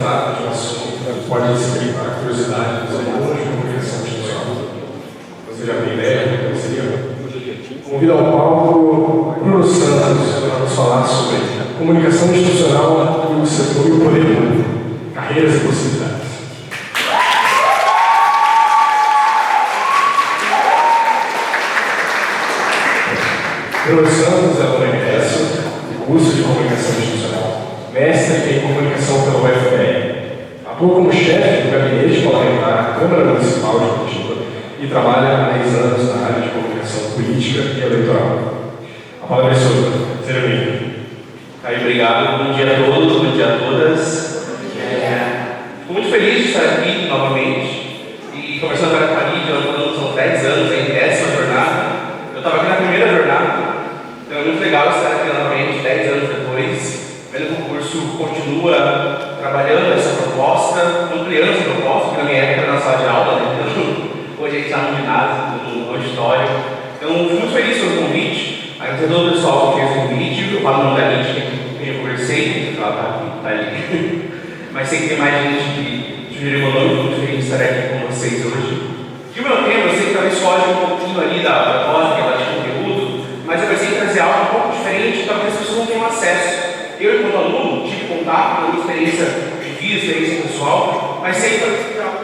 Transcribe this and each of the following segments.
de um assunto pode despertar a curiosidade dos alunos de comunicação institucional. Você já tem ideia do que seria? Convido ao palco Bruno Santos para nos falar sobre comunicação institucional e o setor e o poder público, carreiras e possibilidades. Bruno Santos é aluno egresso do curso de comunicação institucional, mestre em comunicação pela UFPR. Atua como chefe do gabinete parlamentar da Câmara Municipal de Curitiba e trabalha há 10 anos na área de comunicação política e eleitoral. A palavra é sua. Seja bem-vindo. Obrigado. Bom dia a todos, bom dia a todas. Fico muito feliz de estar aqui novamente e conversando com a Lídia, são 10 anos, em 10ª jornada. Eu estava aqui na primeira jornada, então é muito legal estar aqui novamente, 10 anos depois, vendo que o curso continua trabalhando essa proposta, ampliando essa proposta, que na minha época era na sala de aula, né? Então, hoje a gente está no ginásio, no auditório. Então, fui muito feliz pelo convite, agradecer a todo o pessoal que fez o convite, eu falo o nome da Lídia, que eu conversei, ela está ali, mas sei que tem mais gente que sugeriu meu nome, muito feliz de estar aqui com vocês hoje. De meu tempo, eu sei que talvez foge um pouquinho ali da proposta, que ela de conteúdo, mas eu pensei em trazer algo um pouco diferente, talvez as pessoas não tenham acesso. Eu, enquanto aluno, tive contato com a experiência de vida, experiência pessoal, mas sei que talvez seja algo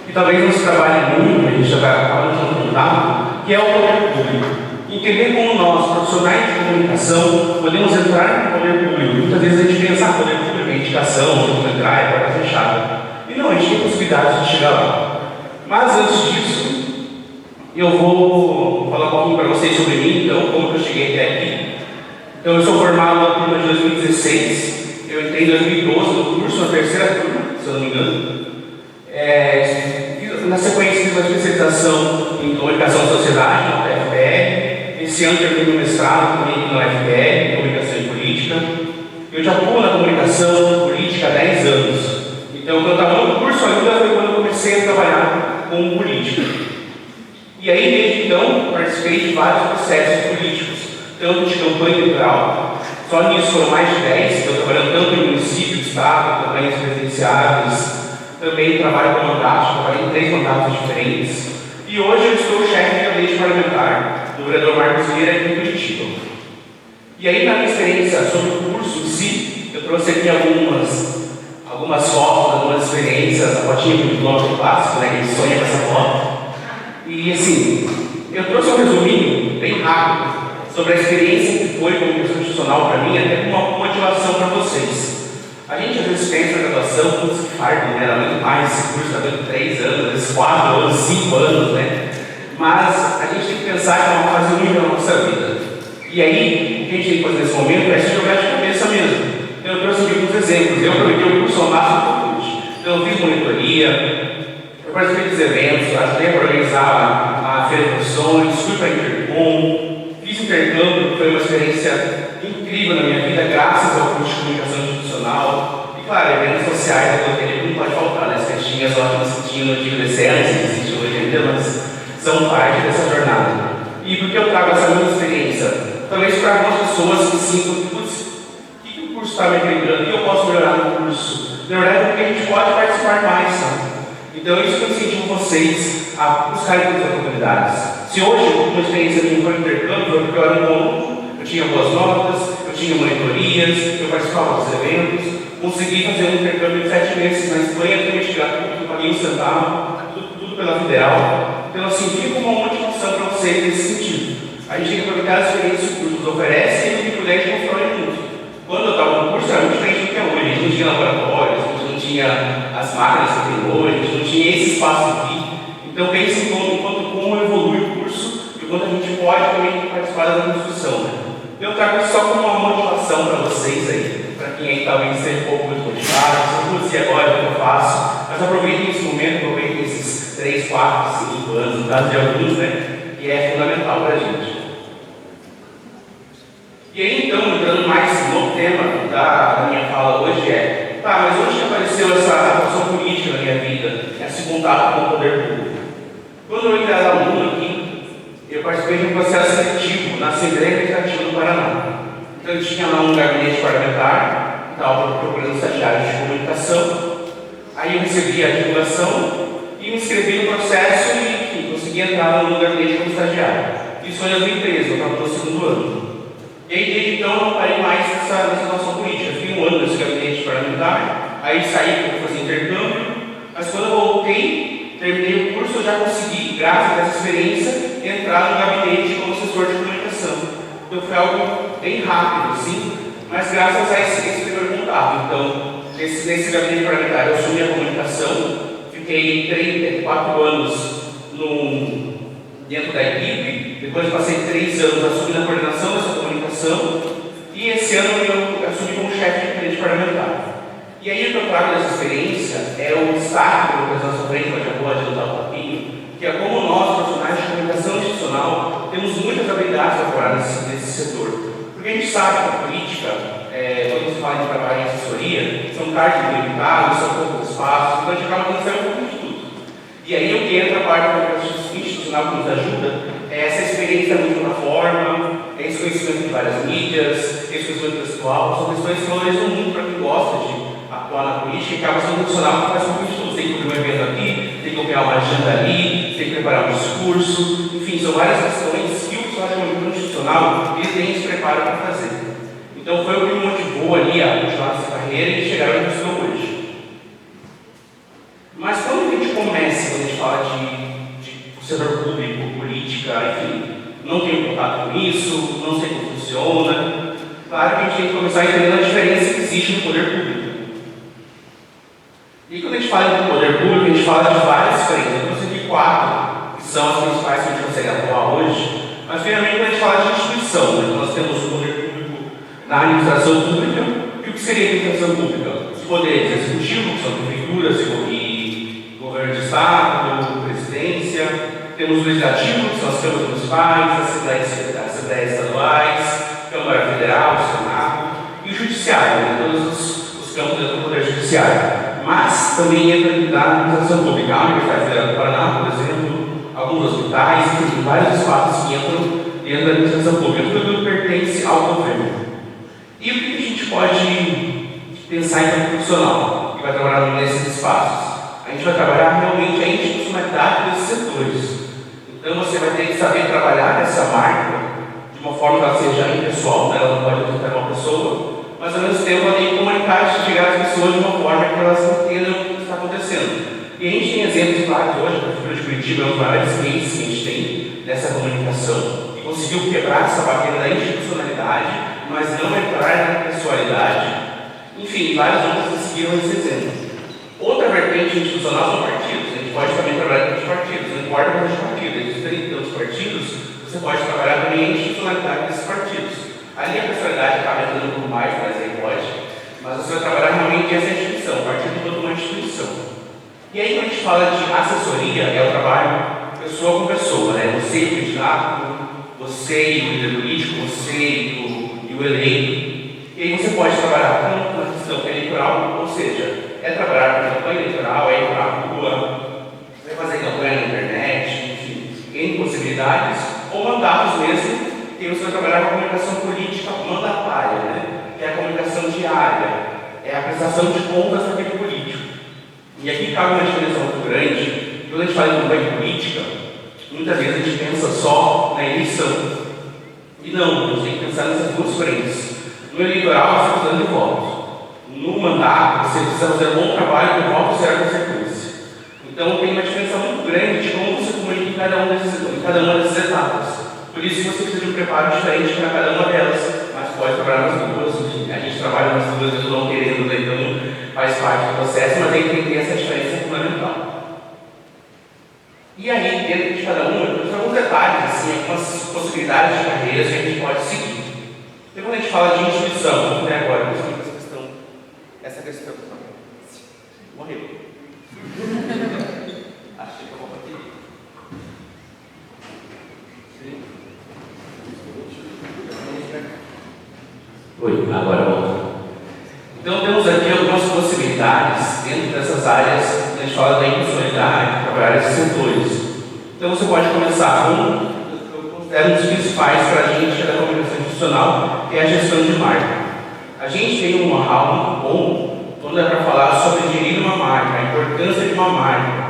que talvez não se trabalhe muito, a gente já vai falando de contato, que é o poder público. Entender como nós, profissionais de comunicação, podemos entrar no poder público. Muitas vezes a gente pensa, poder público é indicação, vamos entrar, é porta fechada. E não, a gente tem possibilidade de chegar lá. Mas antes disso, eu vou falar um pouquinho para vocês sobre mim, então, como eu cheguei até aqui. Então, eu sou formado na turma de 2016, eu entrei em 2012 no curso, na terceira turma, se eu não me engano. Na sequência, fiz uma especialização em comunicação e sociedade, na UFPR. Esse ano terminei o mestrado também na UFPR, em comunicação e política. Eu já atuo na comunicação política há 10 anos. Então, quando eu estava no curso ainda, foi quando eu comecei a trabalhar como política. E aí, desde então, participei de vários processos políticos, tanto de campanha eleitoral, só nisso foram mais de 10, estou trabalhando tanto em município, estado, campanhas presidenciais, também trabalho com mandatos, trabalhei em 3 mandatos diferentes, e hoje eu estou chefe de gabinete parlamentar do vereador Marcos Vieira aqui em Curitiba. E aí, na minha experiência sobre o curso em si, eu trouxe aqui algumas fotos, algumas experiências, a fotinha do diploma clássico, né, que a gente sonha com essa foto. E assim, eu trouxe um resuminho bem rápido sobre a experiência que foi comunicação institucional para mim, até com uma motivação para vocês. A gente às vezes pensa na graduação, tudo se fardo, né? Era muito mais, esse curso está dando 3 anos, às vezes 4 anos, 5 anos, né? Mas a gente tem que pensar que é uma fase única na nossa vida. E aí, o que a gente tem que fazer nesse momento é se jogar de cabeça mesmo. Então, eu trouxe aqui alguns exemplos. Eu aproveitei o curso ao máximo que eu pude. Então, eu fiz monitoria, eu participei dos eventos, ajudei a organizar a feira de profissões, fui para a Intercom, fiz intercâmbio, foi uma experiência incrível na minha vida, graças ao curso de comunicação institucional. E, claro, eventos sociais, que não pode faltar, né? As festinhas ótimas que tinha no dia do DCS, que existe hoje ainda, mas são parte dessa jornada. E por que eu trago essa minha experiência? Talvez para algumas pessoas que sintam que, o que o curso está me agregando, o que eu posso melhorar no curso? Na verdade, porque a gente pode participar mais, sabe? Então, isso que eu incentivo vocês a buscarem as oportunidades. Se hoje uma experiência minha foi intercâmbio, foi porque eu era um bom aluno, eu tinha boas notas, eu tinha monitorias, eu participava dos eventos, consegui fazer um intercâmbio de 7 meses na Espanha, totalmente gratuito, não paguei um centavo, tudo pela Federal. Então, assim, fica uma motivação para vocês nesse sentido. A gente tem que aproveitar as experiências que o curso nos oferece e o que puder a gente constrói muito. Quando eu estava no curso, era muito diferente do que é hoje. A gente não tinha laboratórios, a gente não tinha as máquinas que tem hoje, a gente não tinha esse espaço aqui. Então, pense enquanto como evolui o curso e quanto a gente pode também participar da construção. Né? Eu trago isso só como uma motivação para vocês aí, para quem aí talvez esteja um pouco muito motivado, não sei agora o que eu faço, mas aproveitem esse momento, aproveitem esses 3, 4, 5 anos, no caso de alguns, né, que é fundamental para a gente. E aí, então, entrando mais no tema da minha fala hoje mas onde que apareceu essa atuação política na minha vida, esse contato com o poder público? Quando eu entrei aluno aqui, eu participei de um processo seletivo na Assembleia Legislativa do Paraná. Então, eu tinha lá um gabinete parlamentar, estava procurando estagiários de comunicação. Aí eu recebi a divulgação e me inscrevi no processo e, enfim, consegui entrar no gabinete como estagiário. Isso foi em 2013, eu estava no segundo ano. E aí, desde então, eu não parei mais nessa situação política. Fiquei um ano nesse gabinete parlamentar, aí saí para fazer intercâmbio, mas quando eu voltei, terminei o curso, eu já consegui, graças a essa experiência, entrar no gabinete como assessor de comunicação. Então foi algo bem rápido, assim, mas graças a esse primeiro contato. Então, nesse gabinete parlamentar, eu assumi a comunicação, fiquei 4 anos dentro da equipe, depois passei 3 anos assumindo a coordenação dessa comunicação, e esse ano eu assumi como chefe de gabinete parlamentar. E aí o que eu trago dessa experiência é o destaque que eu vou nossa frente, mas já vou adiantar um pouquinho, que é como nós, profissionais de comunicação institucional, temos muitas habilidades a trabalhar nesse setor. Porque a gente sabe que a política, quando se fala de trabalhar em assessoria, são cargos limitados, são poucos espaços, então a gente acaba tendo um pouco de tudo. E aí o que entra a parte da comunicação institucional que nos ajuda é essa experiência da multiplataforma, esse conhecimento de várias mídias, esse conhecimento textual, são questões que valorizam muito para quem gosta de atuar na política e acaba sendo um profissional que faz um pouco de tudo. Tem que cobrir um evento aqui, tem que copiar uma agenda ali, tem que preparar um discurso, enfim, são várias questões que o profissional de comunicação institucional ele tem esse preparo para fazer. Então foi o que me motivou ali a continuar essa carreira e chegar onde eu estou hoje. Mas quando a gente começa, quando a gente fala de setor público, política, enfim, não tenho contato com isso, não sei como funciona, claro que a gente tem que começar a entender a diferença que existe no poder público. E quando a gente fala de poder público, a gente fala de várias frentes. Eu trouxe aqui 4, que são as principais que a gente consegue atuar hoje. Mas, finalmente, quando a gente fala de instituição, né? Nós temos o poder público na administração pública. E o que seria a administração pública? Os poderes executivos, que são prefeituras e governo de Estado, presidência. Temos o legislativo, que são as câmaras municipais, assembleias estaduais, Câmara Federal, Senado. E o judiciário, né? Todos os campos do poder judiciário. Mas também entra na administração pública. A Universidade Federal do Paraná, por exemplo, alguns hospitais, enfim, vários espaços que entram dentro da administração pública. Tudo pertence ao governo. E o que a gente pode pensar em como profissional que vai trabalhar nesses espaços? A gente vai trabalhar realmente a institucionalidade desses setores. Então você vai ter que saber trabalhar essa marca de uma forma que ela seja impessoal, né? Ela não pode representar uma pessoa, mas ao mesmo tempo ela tem que comunicar e chegar às pessoas de uma forma que elas entendam o que está acontecendo. E a gente tem exemplos claros hoje, a Prefeitura de Curitiba é um dos maiores cases que a gente tem dessa comunicação, e conseguiu quebrar essa barreira da institucionalidade, mas não entrar na pessoalidade. Enfim, várias outras que seguiram esse exemplo. Outra vertente institucional são partidos. A gente pode também trabalhar com os partidos, não importa quantos partidos, existem tantos partidos, você pode trabalhar também a institucionalidade desses partidos. Ali a personalidade acaba entrando um pouco mais, mas aí pode. Mas você vai trabalhar realmente essa instituição, o partido toda uma instituição. E aí quando a gente fala de assessoria, é o trabalho pessoa com pessoa, né? Você e o candidato, você e o líder político, você e o eleito. E aí você pode trabalhar tanto na questão eleitoral, ou seja, é trabalhar com campanha eleitoral, é ir para a rua, é fazer campanha na internet, enfim, N possibilidades, ou mandatos mesmo, que você vai trabalhar com a comunicação política mandatária, né? Que é a comunicação diária, é a prestação de contas daquele político. E aqui cabe uma diferença muito grande. Quando a gente fala em campanha política, muitas vezes a gente pensa só na eleição. E não, a gente tem que pensar nessas duas frentes. No eleitoral, você está precisando de votos. No mandato, você precisa fazer um bom trabalho e o voto será a consequência. Então, tem uma diferença muito grande de como você comunica em cada uma dessas etapas. Por isso, você precisa de um preparo diferente para cada uma delas, mas pode trabalhar nas duas. Enfim, a gente trabalha nas duas, eu não querendo, então faz parte do processo, mas tem que entender essa diferença fundamental. E aí, dentro de cada uma, tem alguns detalhes, assim, algumas possibilidades de carreiras que a gente pode seguir. Então, quando a gente fala de instituição, vamos ver agora, essa questão. Morreu. Achei que eu vou bater. Oi, agora volta. Então temos aqui algumas possibilidades dentro dessas áreas, a gente fala da impessoalidade, trabalhar esses setores. Então você pode começar com, eu considero um dos principais para a gente da comunicação institucional, que é a gestão de marca. A gente tem um know-how muito bom quando é para falar sobre gerir uma marca, a importância de uma marca,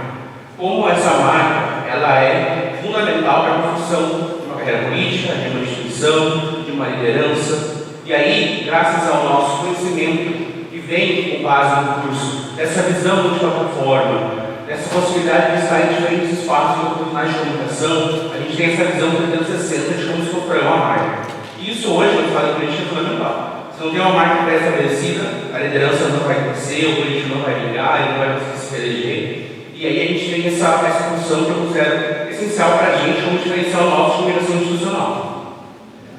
como essa marca ela é fundamental para a construção de uma carreira política, de uma instituição, de uma liderança. E aí, graças ao nosso conhecimento que vem com base no curso, dessa visão de plataforma, dessa possibilidade de estar em diferentes espaços de oportunidade de comunicação, a gente tem essa visão 360 de como se constrói uma marca. E isso hoje, quando fala em política, é fundamental. Se não tem uma marca pré-estabelecida, a liderança não vai crescer, o político não vai ligar, ele não vai conseguir se eleger. E aí a gente tem essa função que eu considero essencial para a gente como diferencial nosso de comunicação institucional.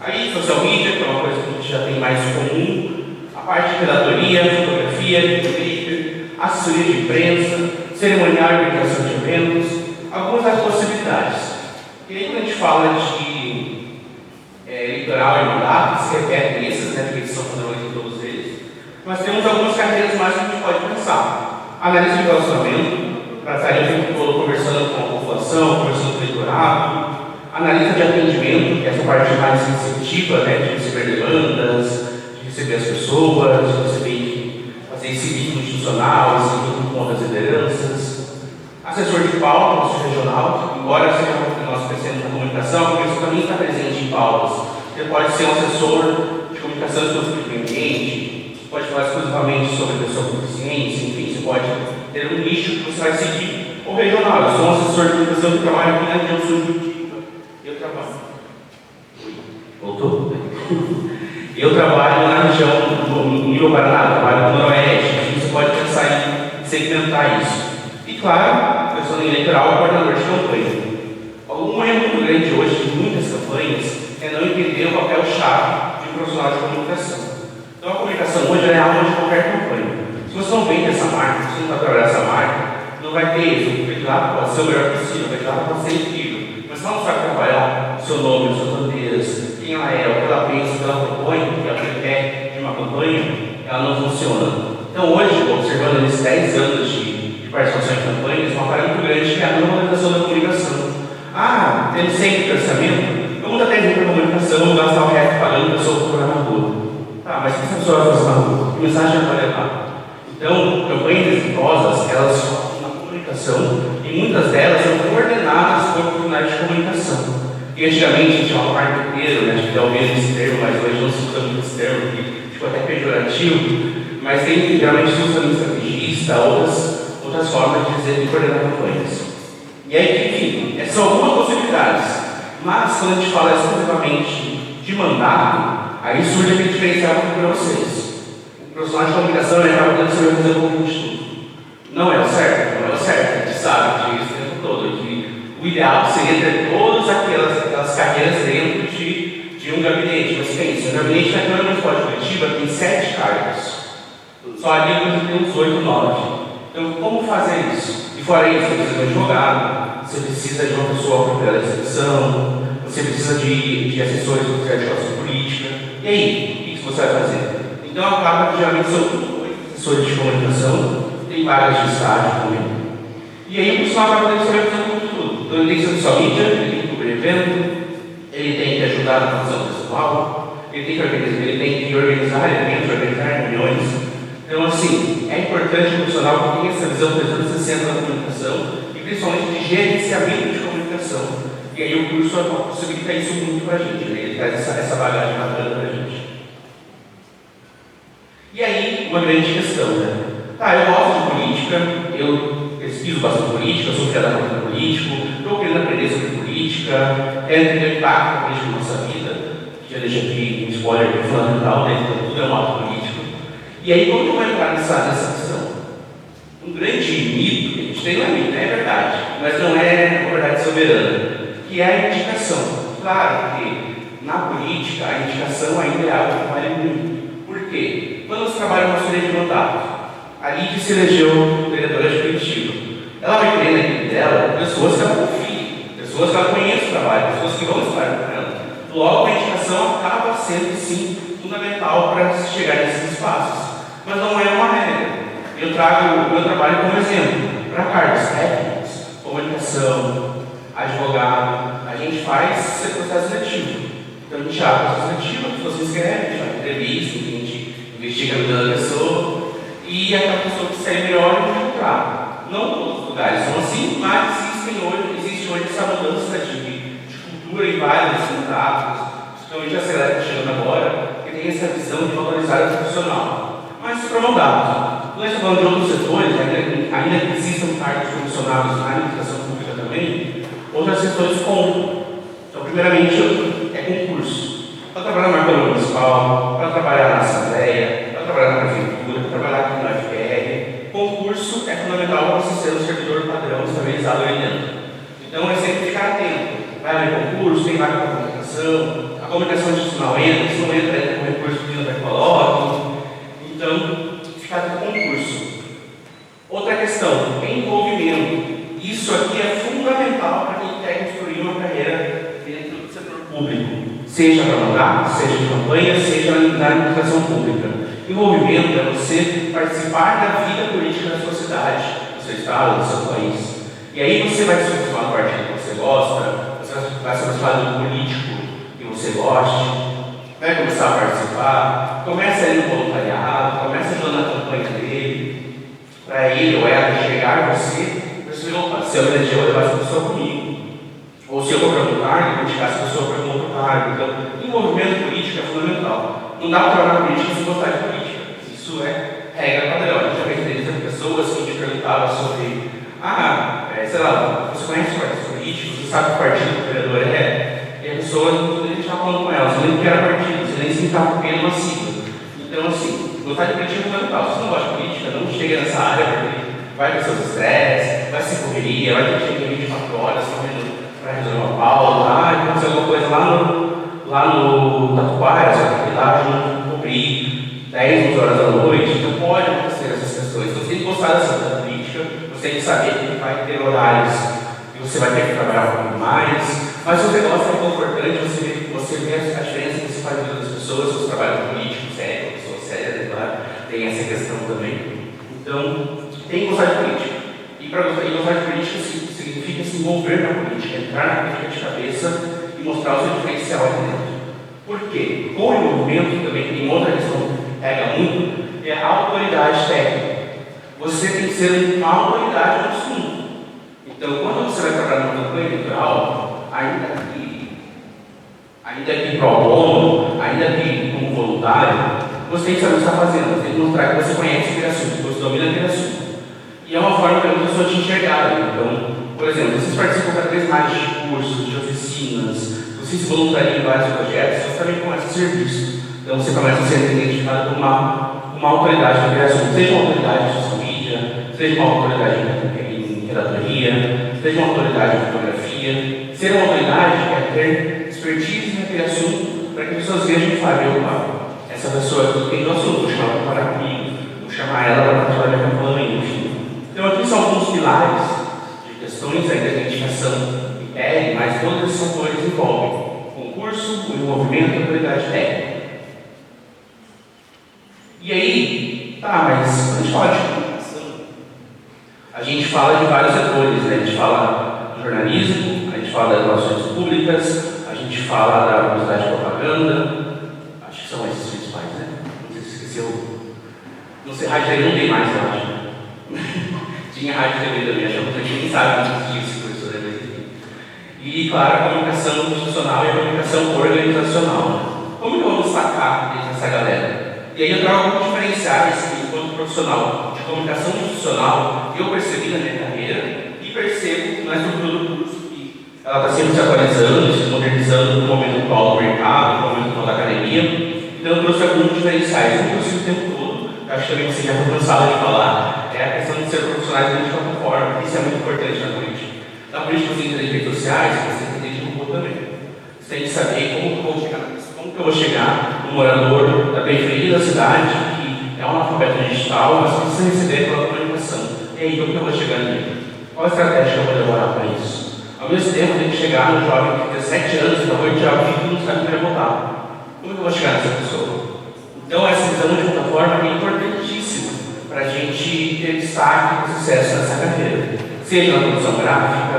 Aí, social media, que é uma coisa que a gente já tem mais comum, a parte de redatoria, fotografia, vídeo, assessoria de imprensa, cerimonial e organização de eventos, algumas das possibilidades. E aí, quando a gente fala de litoral e mandato, se repetem esses, né, porque eles são fundamentais em todos eles, nós temos algumas carreiras mais que a gente pode pensar. Analista de relacionamento, para estar o tempo todo conversando com a população, conversando com o eleitorado, analista de atendimento, que é essa parte mais receptiva, né, de receber demandas, de receber as pessoas, de receber, fazer esse vínculo institucional, esse vínculo com outras lideranças. Assessor de pauta, assessor regional, embora seja nós crescendo na comunicação, porque isso também está presente em pautas. Você pode ser um assessor de comunicação exclusivamente, pode falar exclusivamente sobre pessoa com deficiência, enfim, você pode ter um nicho que você vai seguir. Ou regional, eu sou um assessor de comunicação que trabalha aqui na região sul de Curitiba. Eu trabalho. Voltou? Eu trabalho na região do Nível Paraná, trabalho no Noroeste. A gente pode pensar em segmentar isso. E claro, pensando em eleitoral, o coordenador de campanha. Um erro muito grande hoje de muitas campanhas é não entender o papel-chave de um profissional de comunicação. Então a comunicação hoje é a alma de qualquer campanha. Se você não vende essa marca, se você não está trabalhando essa marca, não vai ter isso. O candidato pode ser o melhor possível, o candidato pode ser incrível. Mas se ela não sabe trabalhar o seu nome, as suas bandeiras, quem ela é, o que ela pensa, o que ela propõe, o que ela quer de uma campanha, ela não funciona. Então hoje, observando esses 10 anos de participação em campanhas, uma parada muito grande que é a normalização da comunicação. Tendo sempre orçamento, vamos até vir para a comunicação, vamos gastar o resto pagando a pessoa procurar na rua. Mas o que essa pessoa vai fazer na rua? Que mensagem ela vai levar? Então, campanhas exitosas, elas focam na comunicação e muitas delas são coordenadas por profissionais de comunicação. E antigamente a gente chamava marqueteiro, né? A gente já ouviu esse termo, mas hoje não se usa muito esse termo, que ficou até pejorativo, mas tem geralmente se usa no estrategista, outras formas de dizer de coordenar campanhas. E aí, enfim, são algumas possibilidades, mas quando a gente fala exclusivamente de mandato, aí surge aquele diferencial para vocês. O profissional de comunicação acaba tendo que saber fazer um pouquinho de tudo. Não é o certo? Não é o certo. A gente sabe disso o tempo todo. Que o ideal seria ter todas aquelas carreiras dentro de um gabinete. Mas pensa, um gabinete na Câmara Municipal de Curitiba tem 7 cargos. Só ali tem uns 8, 9. Então, como fazer isso? E fora isso, você precisa de um advogado, você precisa de uma pessoa para a execução, você precisa de assessores para a articulação política. E aí, o que você vai fazer? Então, acaba que geralmente são 8 assessores de comunicação, tem vagas de estágio também. E aí, o profissional acaba tendo que saber fazer tudo. Então, ele tem que ser social media, ele tem que cobrir evento, ele tem que ajudar na produção pessoal, ele tem que organizar eventos, organizar reuniões. Então, assim, é importante o profissional que tenha essa visão 360 da comunicação e principalmente de gerenciamento de comunicação. E aí o curso possibilita isso muito para a gente, né? Ele traz essa bagagem bacana para a gente. E aí, uma grande questão, né? Eu gosto de política, eu pesquiso bastante política, eu sou criador político, estou querendo aprender sobre política, quero entender o impacto da política na nossa vida, já deixo aqui um spoiler que é fundamental, né? Então, tudo é um ato político. E aí, como que eu vou entrar nessa questão? Um grande mito que a gente tem, não é mito, é verdade, mas não é uma verdade soberana, que é a indicação. Claro que na política a indicação ainda é algo que vale muito. Por quê? Quando você trabalha uma folha de mandato, ali que se elegeu vereadora de Curitiba, ela vai ter na equipe dela pessoas que ela confia, pessoas que ela conhece o trabalho, pessoas que vão estar com ela. Logo, a indicação acaba sendo, sim, fundamental para se chegar nesses espaços. Mas não é uma regra. Eu trago o meu trabalho como exemplo para cargos técnicos, comunicação, advogado. A gente faz esse processo seletivo. Então a gente abre o processo seletivo, as pessoas se inscrevem, a gente faz entrevista, a gente investiga a vida da pessoa e aquela pessoa que sai melhor é filtrada. Não todos os lugares são assim, mas existe hoje essa mudança de cultura em vários contatos, principalmente a cidade que está chegando agora, que tem essa visão de valorizar o profissional. Mas isso para mudar. Quando a gente está falando de outros setores, ainda que existam cargos comissionados na administração pública também, outros setores compram. Então, primeiramente, é concurso. Para trabalhar na Câmara Municipal, para trabalhar na Assembleia, para trabalhar na Prefeitura, para trabalhar aqui na FPR, concurso é fundamental para você ser um servidor padrão estabilizado aí dentro. Então, é sempre ficar atento. Vai haver concurso, tem vaga para comunicação, a comunicação institucional entra, se não entra com recurso que não vai colocar. Então, ficar atento ao concurso. Outra questão, envolvimento. Isso aqui é fundamental para quem quer construir uma carreira dentro do setor público. Seja para mandato, seja em campanha, seja na administração pública. Envolvimento é você participar da vida política da sua cidade, do seu estado, do seu país. E aí você vai se aproximar do partido que você gosta, você vai se aproximar do político que você goste, vai começar a participar, começa a ir no voluntariado, começa ajudando na campanha dele, para ele ou ela chegar a você, opa, se eu eleger, eu levar essa pessoa comigo. Ou se eu for para um cargo, eu indicar essa pessoa para um outro cargo. Então, envolvimento político é fundamental. Não dá para trabalhar na política sem gostar de política. Isso é regra padrão. A gente já fez entrevista com pessoas que a gente perguntava sobre, sei lá, você conhece partidos políticos, você sabe que partido do vereador é? E a pessoa, a gente estava falando com ela, você nem que era partido, você nem se estava vendo uma sigla. Então, assim, gostar de política é fundamental. Se você não gosta de política, não chega nessa área, porque vai ter seus estresses, vai ser correria, vai ter que chegar 24 horas para resolver uma pauta, aconteceu alguma coisa lá no Tatuapara, você tem que ir lá junto, cobrir 10, 11 horas da noite, então pode acontecer essas questões. Então você tem que gostar dessa política, você tem que saber que vai ter horários e você vai ter que trabalhar um pouco mais, mas o negócio é muito importante, você vê a diferença que você faz na vida das pessoas, se você trabalha com político, sério, pessoa séria, claro, tem essa questão também. Então, tem que gostar de política. E para gostar de política significa se envolver na política, entrar na política de cabeça e mostrar o seu diferencial ali dentro. Por quê? Com o envolvimento também tem outra questão que pega muito, é a autoridade técnica. Você tem que ser uma autoridade no assunto. Então, quando você vai trabalhar numa campanha eleitoral, ainda que pro bono, ainda que como voluntário, você tem que saber o que está fazendo, você tem que mostrar que você conhece aquele assunto, que você domina aquele assunto. E é uma forma que a pessoa te enxergar. Então, por exemplo, vocês participam cada vez mais de cursos, de oficinas, vocês se voluntariam em vários projetos, você também começa a ser visto. Então, você começa a ser identificado como uma autoridade na criação, seja uma autoridade em social media, seja uma autoridade em relatoria, seja uma autoridade em fotografia. Ser uma autoridade é ter expertise naquele assunto para que as pessoas vejam e falem, opa, essa pessoa aqui tem o assunto, vou chamar ela para trabalhar comigo, vou chamar ela para participar da minha campanha, enfim. Então, aqui são alguns pilares de questões da identificação em pele, mas todos esses fatores envolvem concurso, o envolvimento e a autoridade técnica. E aí, mas quando a gente fala de comunicação, a gente fala de vários setores, né? A gente fala do jornalismo, a gente fala das relações públicas, a gente fala da publicidade e propaganda, acho que são esses principais, né? Não sei se esqueceu. Não sei, rádio aí não tem mais, eu acho. Tinha rádio TV também, acho que a gente nem sabe que existia esse professor, né? E, claro, a comunicação institucional e a comunicação organizacional. Como que eu vou destacar essa galera? E aí eu trago alguns diferenciais enquanto profissional de comunicação institucional que eu percebi na minha carreira e percebo na estrutura do curso que ela está sempre se atualizando, se modernizando no momento atual do mercado, no momento atual da academia. Então eu trouxe alguns diferenciais, não trouxe o tempo todo, acho que também você já foi cansado de falar, é a questão de ser profissionais de plataforma, isso é muito importante na política. Na política você tem redes sociais, você tem que ter também. Você tem que saber como que eu vou chegar no morador da periferia da cidade, que é um analfabeto digital, mas precisa receber pela comunicação. E aí, como que eu vou chegar nele? Qual a estratégia que eu vou elaborar para isso? Ao mesmo tempo, eu tenho que chegar no jovem que tem 17 anos, que acabou de tirar o título e não sabe como vai votar. Como que eu vou chegar nessa pessoa? Então, essa visão de plataforma é importantíssima para a gente ter destaque e sucesso nessa carreira. Seja na produção gráfica,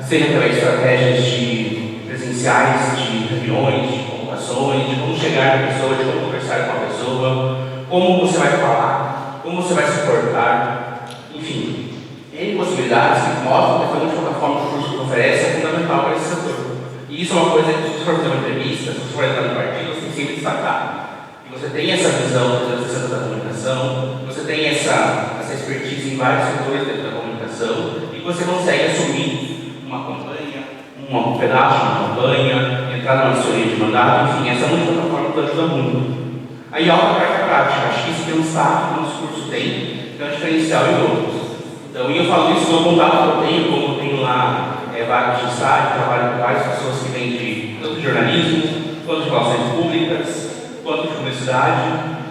seja através de estratégias presenciais, de reuniões, de convocações, de como chegar na pessoa, de como conversar com a pessoa, como você vai falar, como você vai se portar, enfim, N possibilidades que mostram que a plataforma que o curso oferece é fundamental para esse setor. E isso é uma coisa que, se você for fazer uma entrevista, se você for entrar no partido, você tem que sempre destacar. E você tem essa visão da comunicação, você tem essa expertise em vários setores dentro da comunicação, e você consegue assumir uma campanha, um pedaço de uma campanha, entrar numa assessoria de mandato, enfim, essa plataforma que ajuda muito. Aí, alta carga prática, acho que isso tem um destaque que o nosso curso tem, que é um diferencial em outros. Então, e eu falo isso no contato que eu tenho, como eu tenho lá vagas de estágio, trabalho com várias pessoas que vêm tanto de jornalismo, quanto de relações públicas, quanto de publicidade,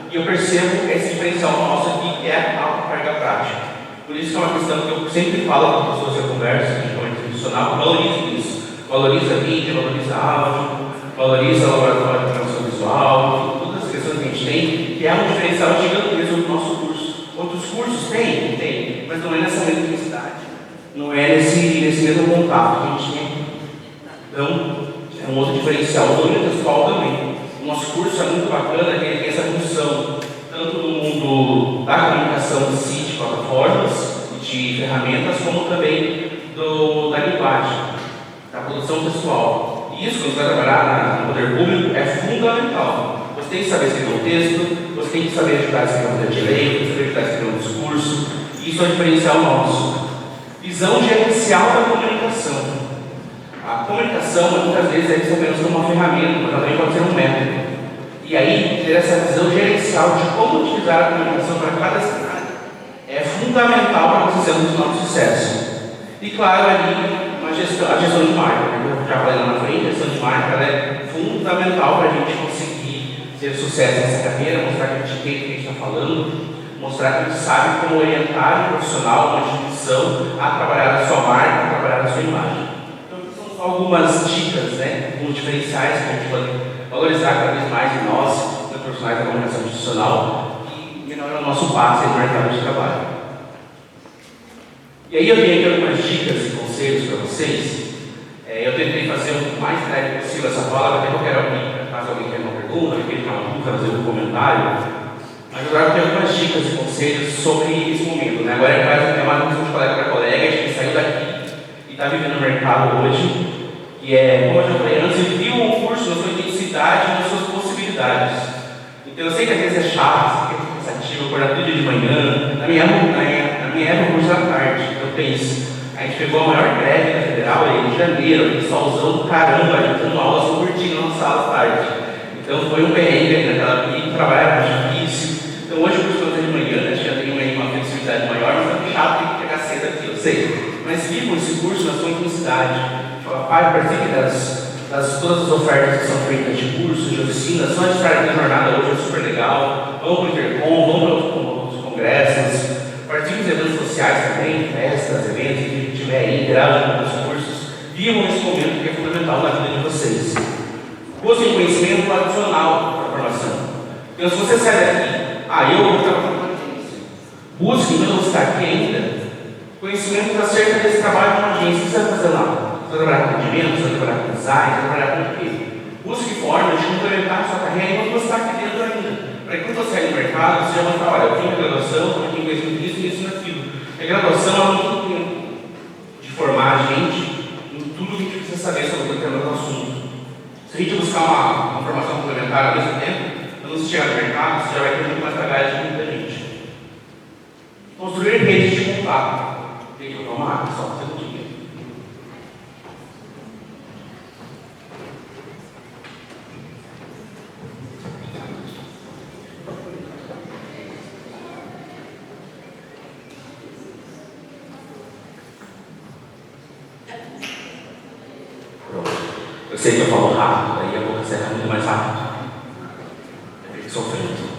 e eu percebo esse diferencial nosso aqui, que é a alta carga prática. Por isso que é uma questão que eu sempre falo com as pessoas que eu converso, principalmente institucional, valoriza isso. Valoriza a mídia, valoriza áudio, valoriza o laboratório de produção visual, todas as questões que a gente tem, que é um diferencial gigantesco do nosso curso. Outros cursos tem, mas não é nessa mesma intensidade. Não é nesse mesmo contato que a gente tem aqui. Então, é um outro diferencial. O domínio textual também. O nosso curso é muito bacana, que ele tem essa função, tanto no mundo da comunicação em si, de plataformas e de ferramentas, como também da linguagem, da produção textual. E isso, quando você vai trabalhar no poder público, é fundamental. Você tem que saber escrever um texto, você tem que saber ajudar a escrever um projeto de lei, você tem que saber ajudar a escrever um discurso, e isso é um diferencial nosso. Visão gerencial da comunicação. A comunicação, muitas vezes, é vista apenas como uma ferramenta, mas também pode ser um método. E aí, ter essa visão gerencial de como utilizar a comunicação para cada cenário é fundamental para você ter um nosso sucesso. E, claro, ali, a gestão de marca. Eu já falei lá na frente, a gestão de marca ela é fundamental para a gente conseguir ter sucesso nessa carreira, mostrar que a gente entende o que a gente está falando, mostrar que a gente sabe como orientar um profissional, uma instituição, a trabalhar a sua marca, a trabalhar a sua imagem. Então, são só algumas dicas, alguns diferenciais que a gente pode valorizar cada vez mais em nós, os profissionais da comunicação institucional, e melhorar o nosso passo no mercado de trabalho. E aí eu tenho aqui algumas dicas e conselhos para vocês. Eu tentei fazer o mais breve possível essa fala, até qualquer alguém, caso alguém tenha uma pergunta, alguém tenha uma dúvida, fazer um comentário. Mas eu tenho algumas dicas e conselhos sobre esse momento. Agora é uma discussão de colega para colega, a gente saiu daqui e está vivendo no mercado hoje, que é, como eu já falei antes, viu um curso na sua intensidade e nas suas possibilidades. Então eu sei que às vezes é chato, é cansativo, acordar todo dia de manhã. Na minha época, o curso era tarde, então penso. A gente pegou a maior greve da Federal em janeiro, aquele solzão do caramba, a gente dando aulas só curtindo na sala à tarde. Então foi um perrengue naquela época, trabalhar mais difícil. Então hoje o curso eu de manhã, já tenho uma flexibilidade maior, mas é muito chato ter que pegar cedo aqui, eu sei. Mas vivam esse curso na sua intensidade. Participe das todas as ofertas que são feitas de cursos, de oficinas, só de estar aqui na jornada hoje é super legal. Vamos para o Intercom, vamos para outros congressos, participe dos eventos sociais também, festas, eventos, que tiver aí, interajam com os cursos. Vivam esse momento que é fundamental na vida de vocês. Busquem conhecimento adicional para a formação. Então, se você sai daqui, eu vou trabalhar com agência. Busque, quando você está aqui ainda, conhecimentos acerca desse trabalho de uma agência. O que você vai fazer lá? Você vai trabalhar com atendimento, você vai trabalhar com design, você vai trabalhar com o quê? Busque formas de complementar a sua carreira enquanto você está aqui dentro ainda. Para que quando você sair no mercado, você já vai falar, olha, eu tenho graduação, eu tenho conhecimento disso e isso e aquilo. A graduação é muito tempo de formar a gente em tudo que a gente precisa saber sobre o determinado assunto. Se a gente buscar uma formação complementar ao mesmo tempo, quando você chegar no mercado, você já vai ter muito mais bagagem de muita gente. Construir redes de contato. Tem que tomar uma água, só para você não. Eu sei que eu falo rápido, daí a boca seca muito mais rápido. Eu fico sofrendo.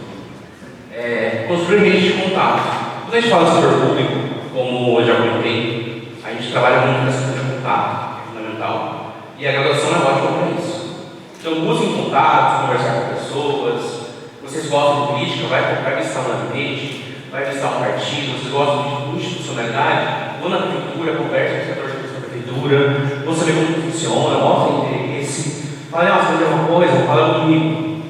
Construir redes de contato. Quando a gente fala de setor público, como eu já comentei, a gente trabalha muito nessa questão de contato, é fundamental. E a graduação é ótima para isso. Então, busquem contatos, conversar com pessoas. Vocês gostam de política, vai visitar um gabinete, vai visitar um partido. Vocês gostam de institucionalidade, vão na prefeitura, conversa com o setor da prefeitura, vão saber como funciona, mostrem interesse. Falem, fazer uma coisa, fala comigo.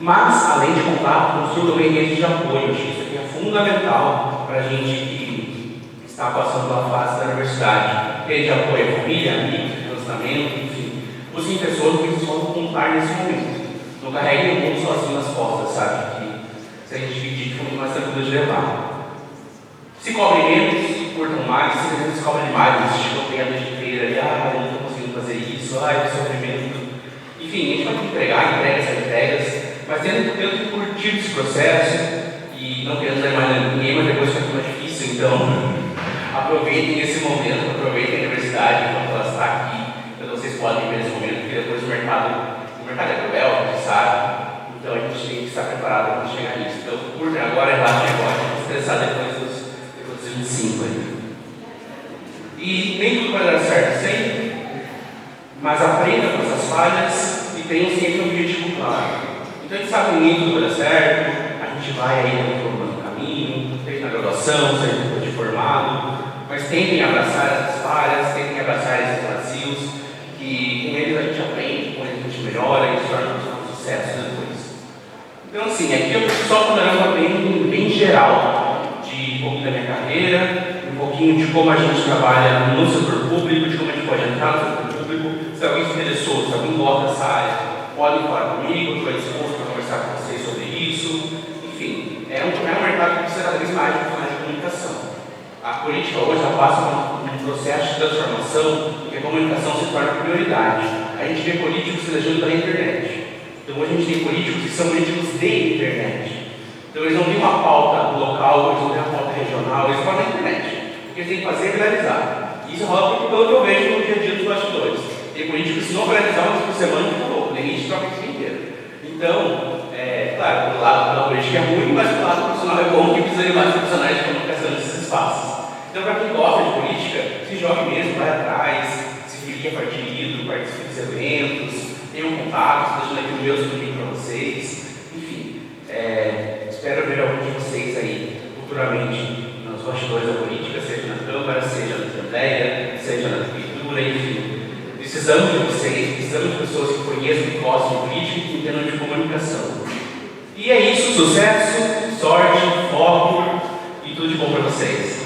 Mas, além de contato, construa também redes de apoio. Acho que isso aqui é fundamental para a gente que está passando pela fase da universidade. Rede de apoio à família, amigos, relacionamento, enfim. Busquem pessoas que vocês possam contar nesse momento. Não carreguem o mundo sozinho nas costas, sabe? Que se a gente dividir, fica muito mais tranquilo de levar. Se cobrem menos, se curtam mais, se cobrem demais, se estivam a noite inteira ali, eu não estou conseguindo fazer isso, que sofrimento. Enfim, a gente vai entregar entregas, mas tendo curtir esse processo e não querendo dar mais ninguém, mas depois fica mais difícil. Então, aproveitem esse momento, aproveitem a universidade enquanto ela está aqui. Então, vocês podem ver esse momento, porque depois o mercado é cruel, a gente sabe. Então, a gente tem que estar preparado para chegar nisso. Então, curtem agora, relaxem agora, vamos estressar depois dos 25 aí. E nem tudo vai dar certo sempre, mas aprenda com essas falhas e tenham sempre um objetivo claro. Então a gente sabe que nem tudo vai dar certo, a gente vai aí formando o caminho, seja na graduação, seja depois de formado, mas tentem abraçar essas falhas, tentem abraçar esses vazios, que com eles a gente aprende, com eles a gente melhora e se torna um sucesso depois. Então assim, aqui eu estou só falando bem geral de um pouquinho da minha carreira, um pouquinho de como a gente trabalha no setor público, de como a gente pode entrar no setor público. Se alguém se interessou, se alguém gosta dessa área, podem falar comigo, estou disposto a conversar com vocês sobre isso. Enfim, é um mercado que precisa cada vez mais de profissionais de comunicação. A política hoje já passa um processo de transformação em que a comunicação se torna prioridade. A gente vê políticos se elegendo pela internet. Então hoje a gente tem políticos que são políticos de internet. Então eles não têm uma pauta local, eles não têm uma pauta regional, eles falam na internet. O que eles têm que fazer é viralizar. Isso rola pelo que eu vejo no dia a dia dos bastidores. Tem políticos que se não viralizar uma vez por semana, fica louco, tem gente que troca o dia inteiro. Então, claro, do lado da política é ruim, mas do lado profissional é bom, que precisa de mais profissionais de comunicação nesses espaços. Então, para quem gosta de política, se jogue mesmo, vai atrás, se filie a partido, participe dos eventos, tenham contatos, deixando aqui o meu link para vocês. Enfim, espero ver alguns de vocês aí futuramente nos bastidores da política, seja na Câmara, seja na Assembleia, seja na Prefeitura, enfim. Precisamos de vocês, precisamos de pessoas que conheçam, que gostam de política e que entendam de comunicação. E é isso, sucesso, sorte, foco e tudo de bom para vocês.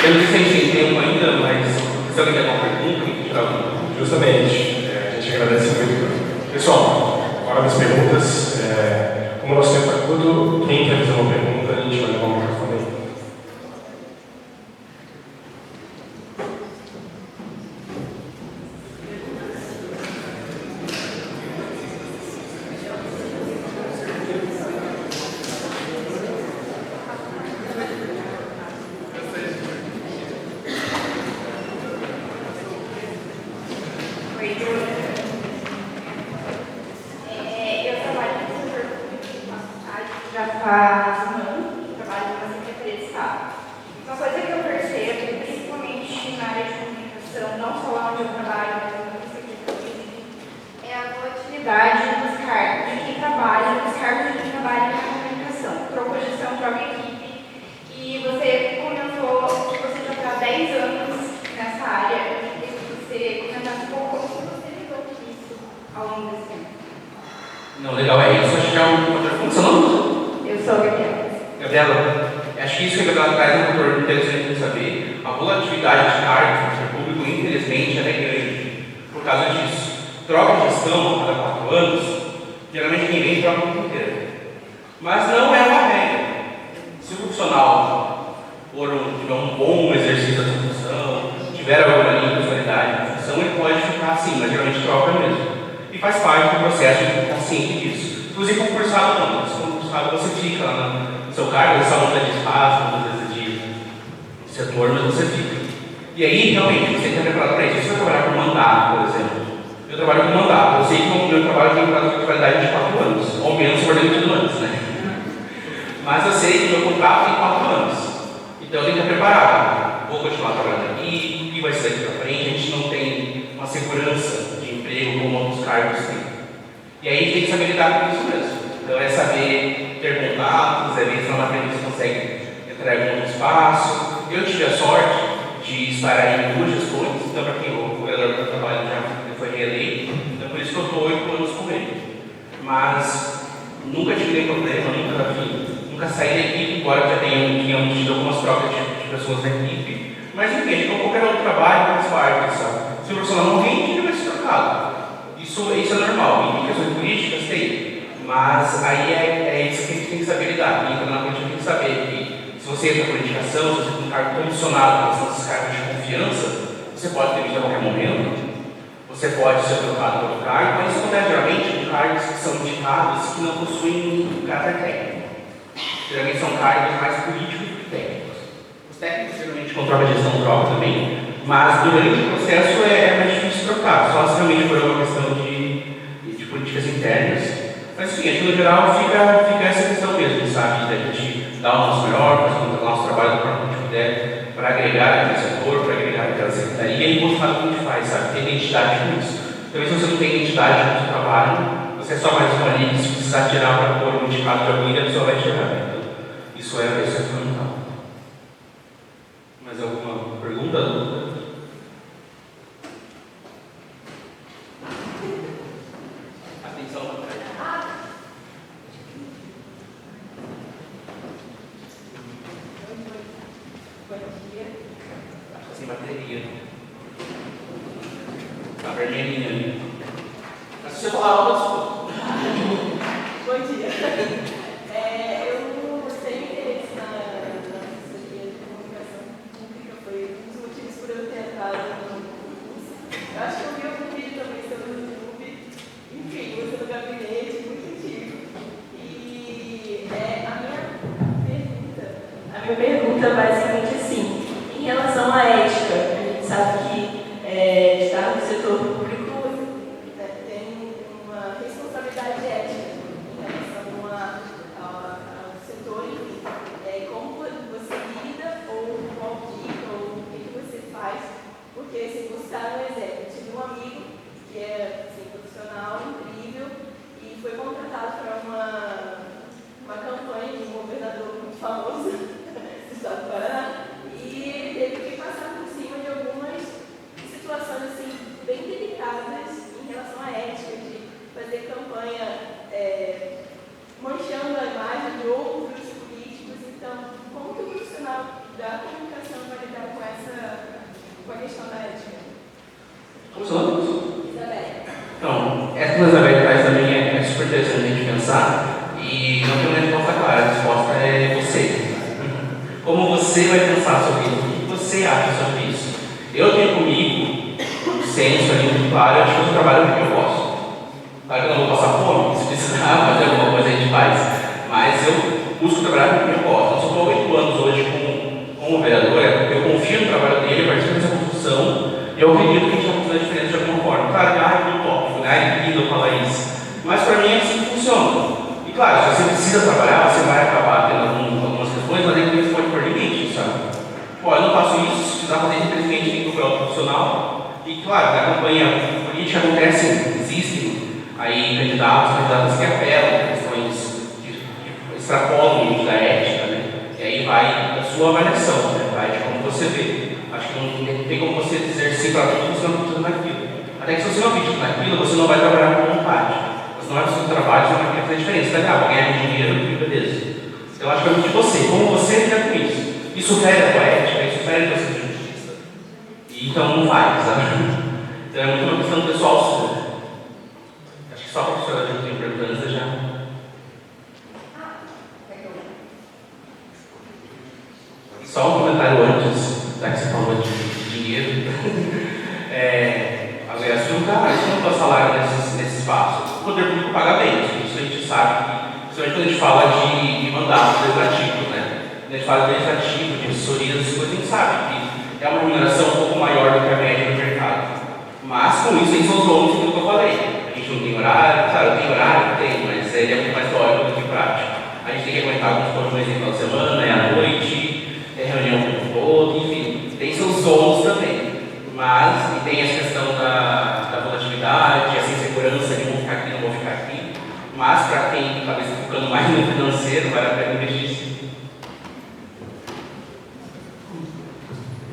Eu não sei se a gente tem tempo ainda, mas se alguém tem alguma pergunta, Justamente, a gente agradece muito. Pessoal, agora das perguntas. Como o nosso tempo é curto, quem quer fazer uma pergunta, a gente vai levar o microfone aí. Não, legal, isso. Acho que é uma função. Eu sou a Gabriela. Gabriela, acho que isso que a Gabriela traz é um fator interessante de saber. A volatilidade de cargos no setor público, infelizmente, ela é grande por causa disso. Troca de gestão a cada 4 anos, geralmente quem vem troca o tempo inteiro. Mas não é uma regra. Se o profissional tiver um bom exercício da função, tiver alguma linha de personalidade na função, ele pode ficar assim, mas geralmente troca mesmo. E faz parte do processo de ficar ciente disso. Inclusive, concursado não. Se concursado, você fica lá no seu cargo, você muda de espaço, muda de setor, mas você fica. E aí, realmente, você tem que estar preparado para isso. Você vai trabalhar com mandato, por exemplo. Eu trabalho com mandato. Eu sei que o meu trabalho tem um prazo de validade de 4 anos. Ou menos, se for demitido antes, né? Mas eu sei que o meu contrato tem 4 anos. Então, eu tenho que estar preparado. Vou continuar trabalhando aqui, o que vai ser daqui para frente. A gente não tem uma segurança de emprego como outros cargos têm. E aí a gente tem que saber lidar com isso mesmo. Então é saber ter contatos, é ver se na frente você consegue entrar em algum espaço, eu tive a sorte de estar aí em duas gestões, então para quem o vereador que eu trabalho já foi reeleito, então por isso que eu estou 8 anos com ele. Mas nunca tive nenhum problema, nunca saí da equipe, embora já tenhamos tido algumas trocas de pessoas da equipe. Mas enfim, acho que como qualquer outro trabalho, faz parte, sabe? Se o profissional não vem, ele vai ser trocado. Isso é normal, em questões políticas tem. Mas aí é isso que a gente tem que saber lidar. Quem entra na política tem que saber que se você entra na politicação, se você tem um cargo comissionado, que são esses cargos de confiança, você pode ter visto a qualquer momento, você pode ser trocado pelo cargo, mas isso acontece geralmente em cargos que são indicados que não possuem caráter técnico. Geralmente são cargos mais políticos do que técnicos. Os técnicos geralmente com troca de gestão troca também, mas durante o processo é mais difícil trocar, só se realmente for uma questão de políticas internas. Mas sim, aqui no geral fica essa questão mesmo, sabe? Da gente dar o nosso melhor, fazer o nosso trabalho para que a gente puder, para agregar aquele setor, para agregar aquela secretaria e mostrar o que a gente faz, sabe? Ter identidade com isso. Também se você não tem identidade com o seu trabalho, você é só mais uma linha, se precisar tirar para pôr um indicado de alguém, a pessoa vai tirar. Então, isso é fundamental. Mais alguma pergunta, dúvida? Atenção. Sem bateria. Tá vermelhinha ali. Mas se você falar algo, Bom dia. Eu tenho interesse na assessoria de comunicação pública, foi um dos motivos por eu ter entrado no curso. Eu acho que eu vi algum vídeo também sobre o YouTube, enfim, você no gabinete, muito antigo. E a minha pergunta basicamente assim, em relação à ética, a gente sabe que estar no setor público tem uma responsabilidade ética em relação ao setor, enfim. Como você lida, ou qual dica, ou o que você faz, porque, assim, vou citar um exemplo. Eu tive um amigo que é assim, profissional, incrível, e foi contratado para uma campanha de um governador muito famoso do estado do Paraná, e ele teve que passar por cima de algumas situações assim, bem delicadas em relação à ética, de fazer campanha manchando a imagem de outros políticos. Então, como que o profissional da comunicação vai lidar com a questão da ética? Como seu nome? Isabel. Então, essa que a Isabel traz também é super interessante a gente pensar, e não tem uma resposta clara, a resposta é você. Como você vai pensar sobre isso? O que você acha sobre isso? Eu tenho comigo um senso ali muito claro, eu acho que eu trabalho porque eu gosto. Claro que eu não vou passar fome, se precisar fazer alguma coisa a gente faz, mas eu busco trabalhar porque eu gosto. Eu só estou 8 anos hoje como vereador, eu confio no trabalho dele, eu participo dessa construção, e eu acredito que a gente está fazendo a diferença de alguma forma. Claro que é muito tópico, né? É lindo falar isso, mas para mim é assim que funciona. E claro, se você precisa trabalhar, você vai acabar tendo algumas questões, mas aí você pode pôr limite, sabe? Pô, eu não faço isso, se precisar fazer, infelizmente, tem que procurar outro profissional. E claro, na campanha política existem aí candidatas que apelam, questões que extrapolam o limite da ética, né? E aí vai da sua avaliação, né? Vai de como você vê. Acho que não tem como você dizer sim para tudo se você não acredita naquilo. Até que se você não acredita naquilo, você não vai trabalhar com vontade. Você não vai fazer o trabalho, você não vai fazer diferença. Tá? Vou ganhar dinheiro, beleza. Então, acho que é muito de você. Como você lida com isso? Isso fere a tua ética, isso fere a tua justiça. E então não vai, sabe? Então é muito uma questão pessoal sua. Acho que só a professora já tem perguntas já. Só um comentário antes, já que você falou de dinheiro. Aliás, isso não é salário nesse espaço. O poder público paga bem, isso a gente sabe, principalmente quando a gente fala de mandato legislativo, né? Quando a gente fala de legislativo, de assessoria, essas coisas, a gente sabe que é uma remuneração um pouco maior do que a média do mercado. Mas com isso, tem seus ônus, aquilo que eu falei. A gente não tem horário, claro, tem horário, tem, mas ele é muito mais teórico do que prático. A gente tem que aguentar alguns portões no final de semana, é à noite, tem reunião o tempo todo, enfim, tem seus ônus também. Mas, e tem essa questão da volatilidade, essa insegurança de vou ficar aqui, não vou ficar aqui. Mas, para quem talvez está ficando mais no financeiro, vale a pena investir sim.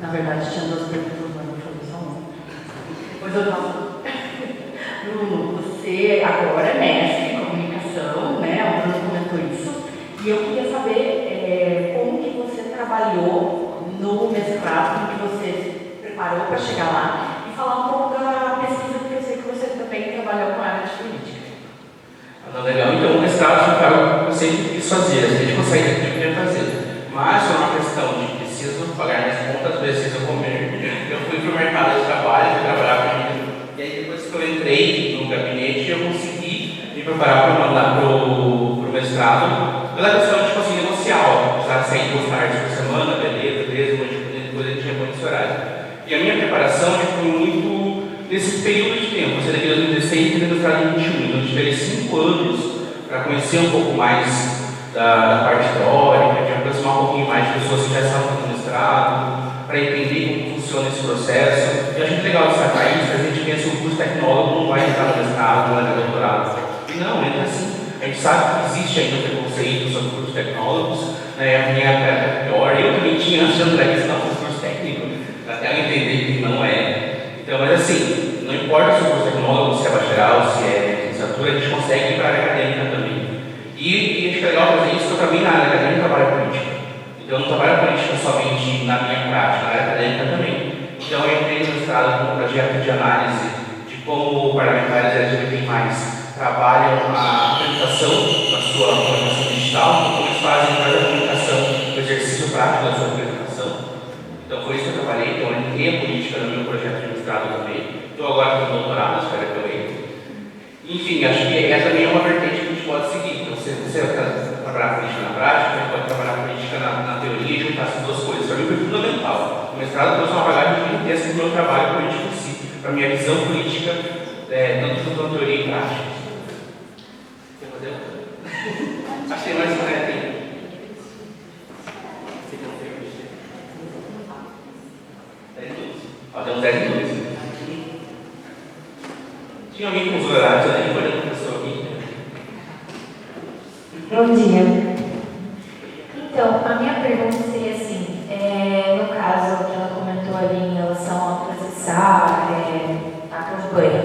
Na verdade, tinha duas perguntas, mas não foi só uma. Depois eu falo. Bruno, você agora é mestre em comunicação, né? O Bruno comentou isso. E eu queria saber como que você trabalhou no mestrado, como que você preparou para chegar lá, e falar um pouco da pesquisa, porque eu sei que você também trabalhou com a área de política. Não, legal. Então, o mestrado foi algo que eu sempre quis fazer, a gente consegue o que eu queria fazer. Mas foi uma questão de preciso pagar minhas contas, preciso comer. Eu fui para o mercado de trabalho, fui trabalhar para mim. E aí, depois que eu entrei no gabinete, eu consegui me preparar para mandar para o mestrado, pela questão de conseguir negociar, precisar sair 2 tardes por semana, beleza, depois a gente tinha esse horário. E a minha preparação foi muito nesse período de tempo, você daqui de 2016 e mestrado em 2021, então eu tive 5 anos para conhecer um pouco mais da parte teórica, de aproximar um pouquinho mais de pessoas que já estavam no mestrado, para entender como funciona esse processo. E eu acho muito legal destacar isso, que a gente pensa que o curso tecnólogo não vai entrar no mestrado, não vai entrar no doutorado. E não, entra assim. A gente sabe que existe ainda preconceito sobre cursos tecnólogos, né? A minha época pior, eu também tinha antes de entrar aqui, não fosse curso técnico, até eu entender que não é. Então, mas assim, não importa se o curso tecnólogo, se é bacharel, se é licenciatura, a gente consegue ir para a área acadêmica também. E acho que é legal fazer isso, porque eu também na área acadêmica trabalho política. Então, eu não trabalho política somente na minha prática, na área acadêmica também. Então, eu entrei no mestrado com um projeto de análise de como parlamentares LGBT+, trabalham a comunicação na sua comunicação digital, como eles fazem a comunicação, o exercício prático da sua comunicação. Então, foi isso que eu trabalhei. Então, eu entrei a política no meu projeto de mestrado também. Estou agora com doutorado, espero que eu entre. Enfim, acho que essa também é uma vertente que a gente pode seguir. Então, se você vai trabalhar política na prática, você pode trabalhar política na teoria e juntar essas duas coisas. Para mim foi fundamental. O mestrado trouxe uma bagagem gigantesca do meu trabalho político em si, para a minha visão política, tanto na teoria e prática. Quer fazer outra? Acho que tem mais uma reta aí. Deu uns 10 minutos. Tinha alguém com os horários aí? Foi uma pessoa aqui. Bom dia. Então, a minha pergunta seria assim, no caso que ela comentou ali em relação a processar a campanha,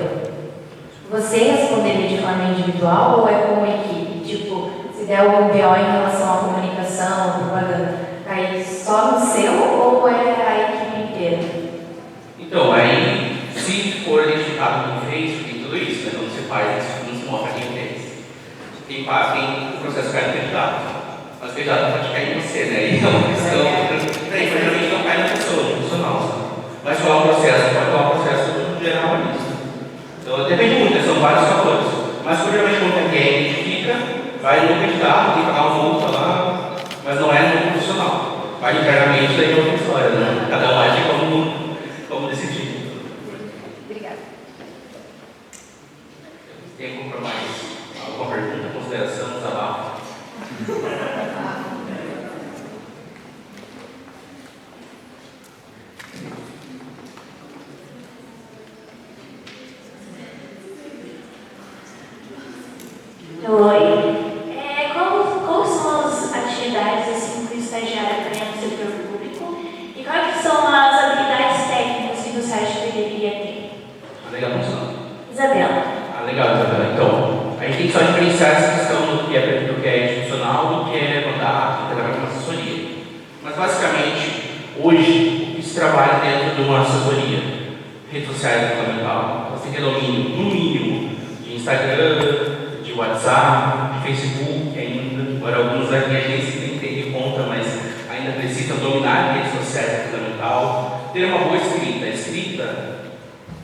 você responderia de forma individual ou é como equipe? Tipo, se der algum BO em relação à comunicação, propaganda, aí só no seu ou é a equipe inteira? Então, aí, se for identificado quem fez, tem tudo isso, né? Quando você faz isso, não se mostra quem fez. Quem faz, tem o processo cai no candidato. Mas o candidato pode cair em você, né? E é uma questão. Geralmente não cai na pessoa, no profissional. Mas qual é o processo? Pode falar o processo do generalista. Então, depende muito, são vários fatores. Mas, geralmente, quando alguém identifica, vai no candidato, tem que pagar uma multa lá, mas não é no profissional. Vai internamente, daí é outra história, né? Cada um age como decidir. Obrigada. Tem algum mais? Alguma pergunta, consideração, desabafo? Oi. Quais são as atividades assim, que o estagiário tem no setor público e quais são as habilidades técnicas que você acha que deveria ter? Legal, professor. Isabela. Legal, Isabela. Então, a gente tem que só diferenciar essa questão do que é institucional, do que é mandato, do que trabalha com assessoria. Mas, basicamente, hoje, o que se trabalha dentro de uma assessoria, redes sociais é fundamental. Você tem que ter domínio, no mínimo, de Instagram, de WhatsApp, de Facebook ainda. Agora, alguns aqui a gente nem tem conta, mas ainda precisam dominar redes sociais, é fundamental. Ter uma boa escrita. A escrita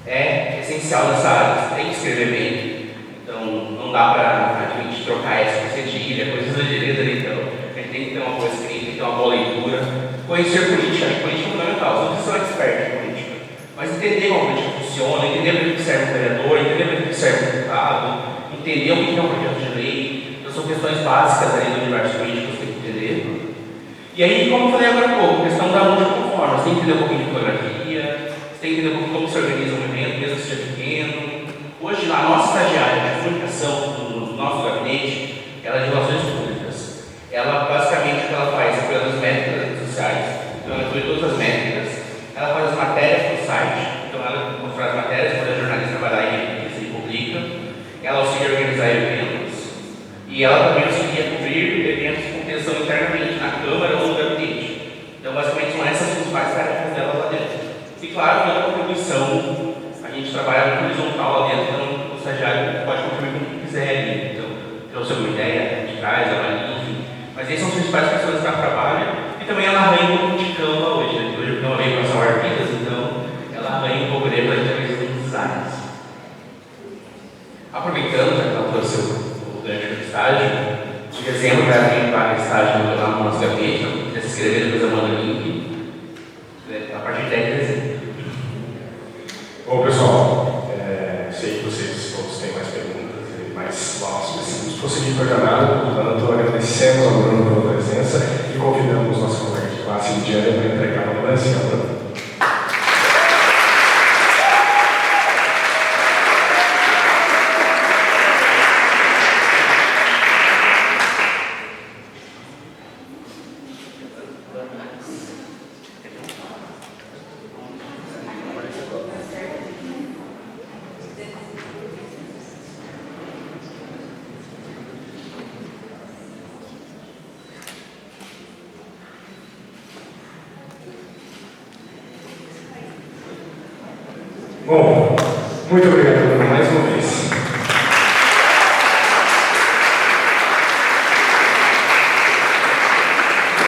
é essencial nessa área, você tem que escrever bem. Então, não dá para a gente trocar essa por cedilha, coisas da direita, então. A gente tem que ter uma boa escrita, ter uma boa leitura. Conhecer política, acho que política é fundamental. Você não precisa ser um expert em política, mas entender como a política funciona, entender para que serve um vereador, entender para que serve um deputado, entender o que é um projeto de lei. Então, são questões básicas aí do universo político que você tem que entender. E aí, como eu falei agora há pouco, a questão da multiplataforma, você tem que entender um pouquinho de fotografia, você tem que entender um pouquinho como se organiza um evento, mesmo que seja pequeno. Hoje, a nossa estagiária de comunicação do nosso gabinete, ela é de relações públicas. Ela, basicamente, o que ela faz é cuidar das métricas das redes sociais. Então, ela inclui todas as métricas. E claro, toda contribuição, a gente trabalha com horizontal lá dentro, então o estagiário pode contribuir com o que quiser ali. Então, trouxe alguma ideia, a gente traz, avalia, enfim. Mas esses são os principais questões para o trabalho. E também ela arranha um pouco de Canva hoje, né? Hoje o Canva veio com essa Arquidas, então ela arranha um pouco dele para a gente ver os designs. Aproveitando, já que ela trouxe o gancho do estágio, de dezembro vai abrir para estágio lá no nosso gabinete, então se quiser se inscrever, depois eu mando o link. A partir de 10 de dezembro. Bom, pessoal, sei que vocês todos têm mais perguntas e mais nós precisamos prosseguir com a jornada, portanto, agradecemos ao Bruno pela presença e convidamos nossa colega de classe, Lidiane, para entregar uma lance ao Bruno. Bom, muito obrigado.